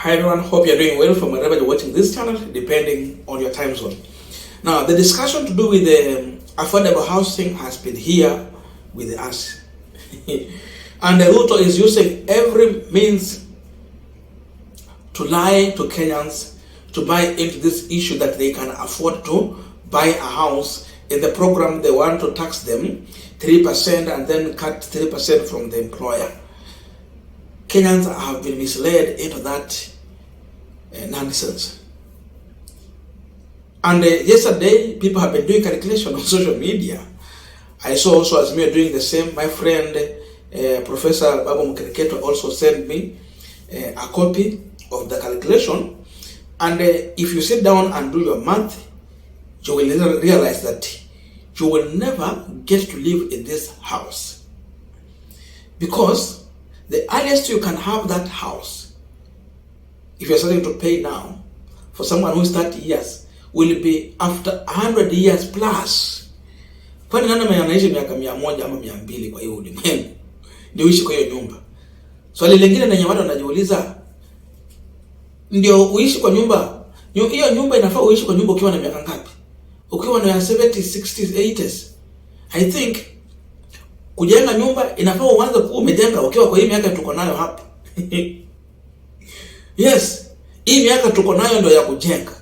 Hi everyone, hope you're doing well from wherever you're watching this channel, depending on your time zone. Now, the discussion to do with the affordable housing has been here with us. And the Ruto is using every means to lie to Kenyans to buy into this issue that they can afford to buy a house. In the program, they want to tax them 3% and then cut 3% from the employer. Kenyans have been misled into that nonsense. And yesterday, people have been doing calculation on social media. I saw also as me doing the same. My friend, Professor Babu Mkereketo, also sent me a copy of the calculation. And if you sit down and do your math, you will realize that you will never get to live in this house. Because the earliest you can have that house, if you're starting to pay now, for someone who is 30 years, will be after 100 years plus. Kwani nani anaishi miaka 100 ama 200 kwa hiyo ulimwengu ndio uishi kwa hiyo nyumba? Swali lingine lenye watu wanajiuliza, ndio uishi kwa nyumba, hiyo nyumba inafaa uishi kwa nyumba ukiwa na miaka ngapi? Ukiwa na 70s, 60s, 80s. I think kujenga nyumba inafaa uanze kuwa umejenga ukiwa kwa hii miaka tuko nayo hapa. Yes, hii miaka tuko nayo ndio ya kujenga.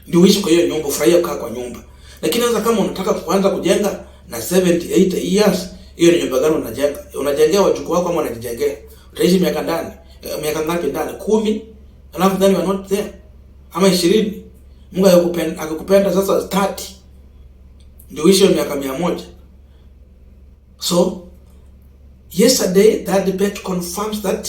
Ndio uishi kwa hiyo nyumba, ufurahie kukaa kwa nyumba. Lakini sasa kama unataka kuanza kujenga na 70, 80 years, hiyo ni nyumba gani unajenga? Unajengea wajukuu wako ama unajijengea? Utaishi miaka ndani? Miaka ngapi ndani? 10? Alafu then you are not there. Ama 20? Mungu akikupenda sasa 30. Ndio uishi miaka 100. So, yesterday that debate confirms that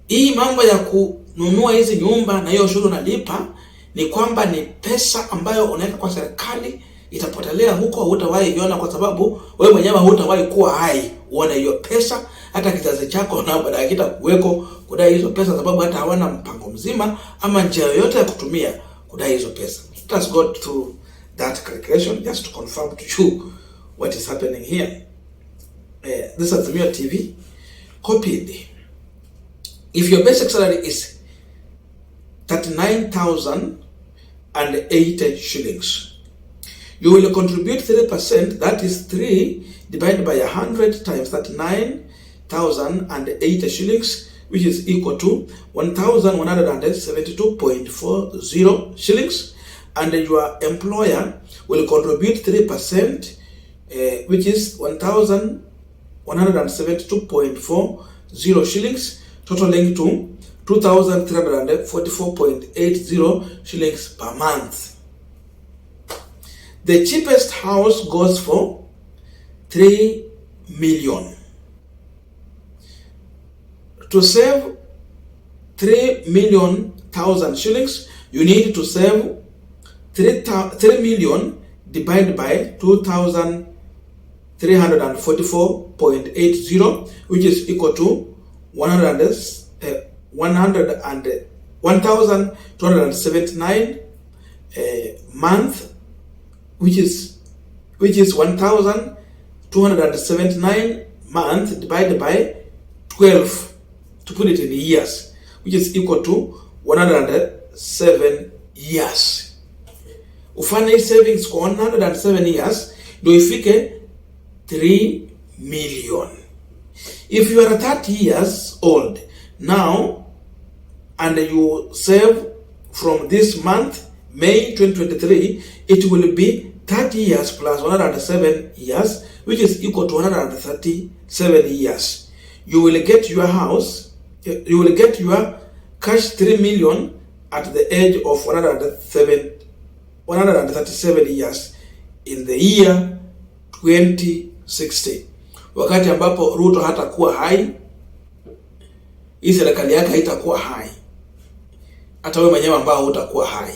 hii mambo ya kununua hizi nyumba na hiyo ushuru unalipa ni kwamba ni pesa ambayo unaweka kwa serikali, itapotelea huko, hutawahi iona kwa sababu wewe mwenyewe hutawahi kuwa hai uone hiyo pesa. Hata kizazi chako na baadaye kitakuweko kudai hizo pesa, sababu hata hawana mpango mzima ama njia yoyote ya kutumia kudai hizo pesa. Let us go through that calculation just to confirm to you what is happening here. This is Azimio TV. Copied. If your basic salary is 39,080 shillings, you will contribute 3%, that is 3 divided by 100 times 39,080 shillings, which is equal to 1,172.40 shillings, and your employer will contribute 3%, which is 1,172.40 shillings, totaling to 2,344.80 shillings per month. The cheapest house goes for 3 million. To save 3,000,000 shillings, you need to save 3 million divided by 2,344.80, which is equal to 1,279 month, which is 1,279 month divided by 12 to put it in years, which is equal to 107 years. Ufanye savings kwa 107 years ndio ifike 3 million. If you are 30 years old now and you save from this month, May 2023, it will be 30 years plus 107 years, which is equal to 137 years. You will get your house, you will get your cash 3 million at the age of 137 years in the year 2060. Wakati ambapo Ruto hatakuwa hai, hii serikali yake haitakuwa hai, hata wewe mwenyewe ambao hutakuwa hai.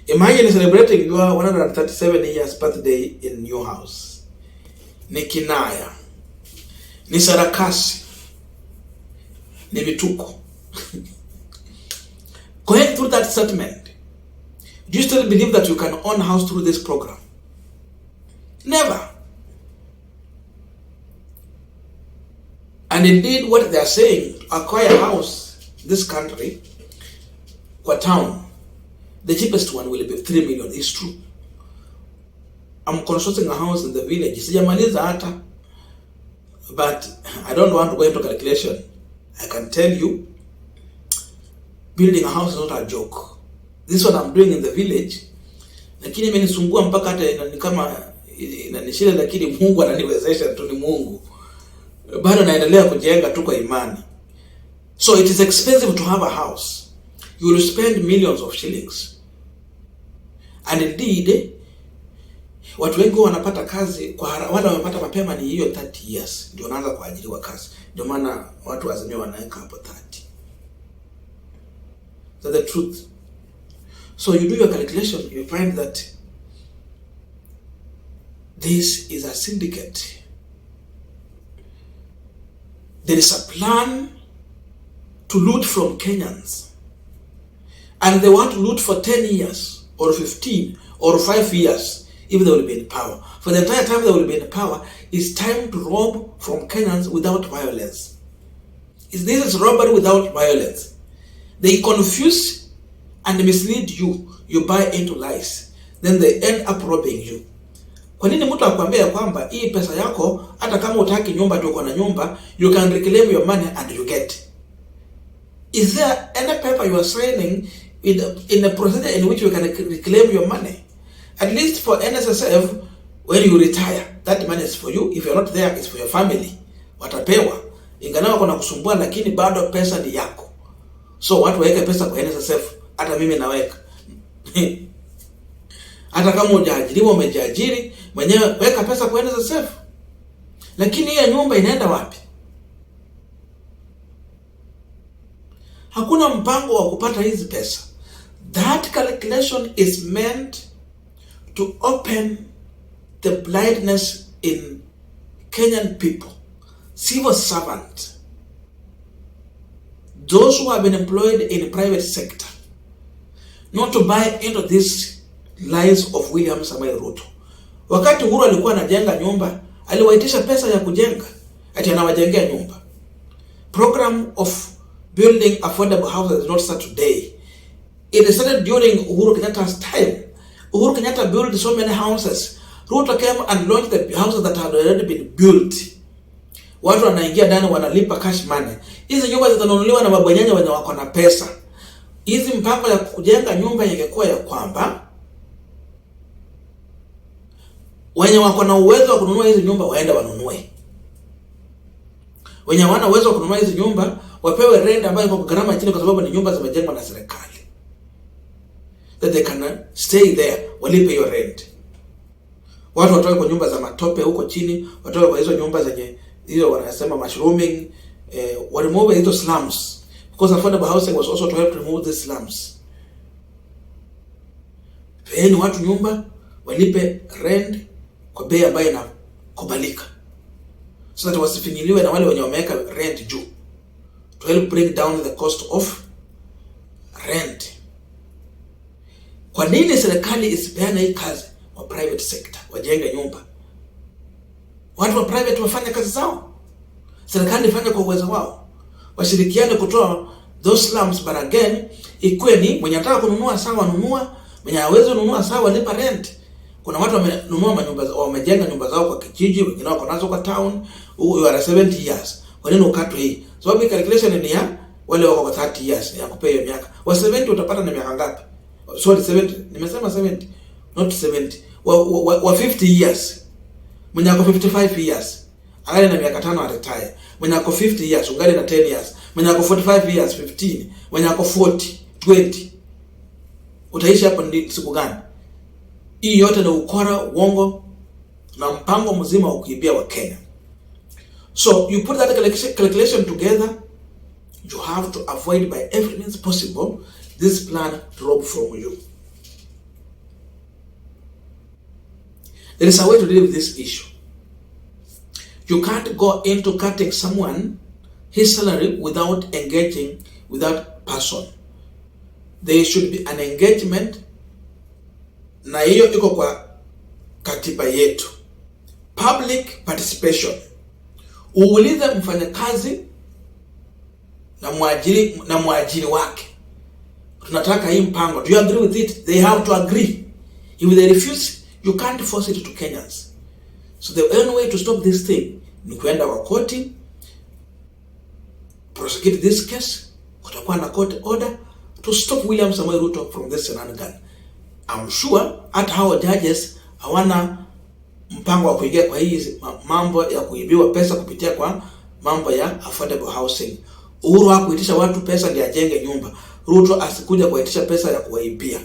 Imagine celebrating your 137 years birthday in your house. Ni kinaya, ni sarakasi, ni vituko. Going through that statement, do you still believe that you can own a house through this program? Never. And indeed, what they are saying, acquire a house this country, kwa town, the cheapest one will be 3 million. It's true. I'm constructing a house in the village. Sijamaliza hata, but I don't want to go into calculation. I can tell you, building a house is not a joke. This is what I'm doing in the village. Lakini imenisumbua mpaka hata ni kama inanishinda, lakini Mungu ananiwezesha tu, ni Mungu. Bado naendelea kujenga tu kwa imani. So it is expensive to have a house. You will spend millions of shillings. And indeed, watu wengi wanapata kazi kwa wale wamepata mapema ni hiyo 30 years ndio wanaanza kuajiriwa kazi. Ndio maana watu wazimia wanaweka hapo 30. That's the truth. So you do your calculation, you find that this is a syndicate. There is a plan to loot from Kenyans. And they want to loot for 10 years or 15 or 5 years if they will be in power. For the entire time they will be in power, it's time to rob from Kenyans without violence. This is robbery without violence. They confuse and mislead you. You buy into lies. Then they end up robbing you. Kwa nini mtu akwambia kwamba hii pesa yako hata kama utaki nyumba ndio uko na nyumba, you can reclaim your money and you get? Is there any paper you are signing in a procedure in which you can reclaim your money? At least for NSSF, when you retire, that money is for you. If you're not there, it's for your family. Watapewa. Ingawa kuna kusumbua, lakini bado pesa ni yako. So watu waweke pesa kwa NSSF, hata mimi naweka. Hata kama hujaajiriwa, umejiajiri, mwenyewe weka pesa kwa NSSF. Lakini hiyo nyumba inaenda wapi? Hakuna mpango wa kupata hizi pesa. That calculation is meant to open the blindness in Kenyan people, civil servants, those who have been employed in the private sector, not to buy into these lies of William Samoei Ruto. Wakati Uhuru alikuwa anajenga nyumba, aliwaitisha pesa ya kujenga, ati anawajengea nyumba. Program of building affordable houses is not start today. It started during Uhuru Kenyatta's time. Uhuru Kenyatta built so many houses. Ruto came and launched the houses that had already been built. Watu wanaingia ndani wanalipa cash money. Hizi nyumba zitanunuliwa na mabwenyenye wenye wako na pesa. Hizi mpango ya kujenga nyumba ingekuwa ya kwamba wenye wako na uwezo wa kununua hizi nyumba waende wanunue. Wenye wana uwezo wa kununua hizi nyumba wapewe rent ambayo iko gharama chini kwa sababu ni nyumba zimejengwa na serikali. That they can stay there, walipe hiyo rent. Watu watoke kwa nyumba za matope huko chini, watoke kwa hizo nyumba zenye hiyo wanasema mushrooming, remove hizo slums. Because affordable housing was also to help remove the slums. Peeni watu nyumba, walipe rent kwa bei ambayo inakubalika. So that wasifinyiliwe na wale wenye wameweka rent juu. To help bring down the cost of rent. Kwa nini serikali isipeane hii kazi kwa private sector, wajenge nyumba? Watu wa private wafanye kazi zao. Serikali ifanye kwa uwezo wao. Washirikiane kutoa those slums, but again, ikuwe ni mwenye anataka kununua sawa nunua, mwenye hawezi kununua sawa lipa rent. Kuna watu wamenunua manyumba zao, wamejenga nyumba zao kwa kijiji, wengine wako nazo kwa town, you are 70 years. Kwa nini ukatwe hii? Sababu calculation ni ya wale wako kwa 30 years ya kupea miaka. Wa 70 utapata na miaka ngapi? Sorry, 70. Nimesema 70, not 70. Wa 50 years. Mwenye ako 55 years, angali na miaka 5 retire. Mwenye ako 50 years, ungali na 10 years. Mwenye ako 45 years, 15. Mwenye ako 40, 20. Utaishi hapo ndi siku gani? Hii yote ni ukora, uongo na mpango mzima wa kuibia wa Kenya. So you put that calculation together, you have to avoid by every means possible this plan to rob from you. There is a way to deal with this issue. You can't go into cutting someone his salary without engaging with that person. There should be an engagement, na hiyo iko kwa katiba yetu. Public participation. Uulize mfanyakazi na mwajiri wake. Tunataka hii mpango. Do you agree with it? They have to agree. If they refuse, you can't force it to Kenyans. So the only way to stop this thing ni kwenda kwa koti, prosecute this case, kutakuwa na court order to stop William Samoei Ruto from this shenanigan. I'm sure hata hao judges hawana mpango wa kuingia kwa hii mambo ya kuibiwa pesa kupitia kwa mambo ya affordable housing. Uhuru hakuitisha watu pesa ndio ajenge nyumba. Ruto asikuja kuitisha pesa ya kuwaibia.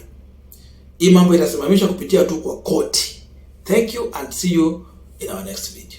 Hii mambo itasimamishwa kupitia tu kwa koti. Thank you and see you in our next video.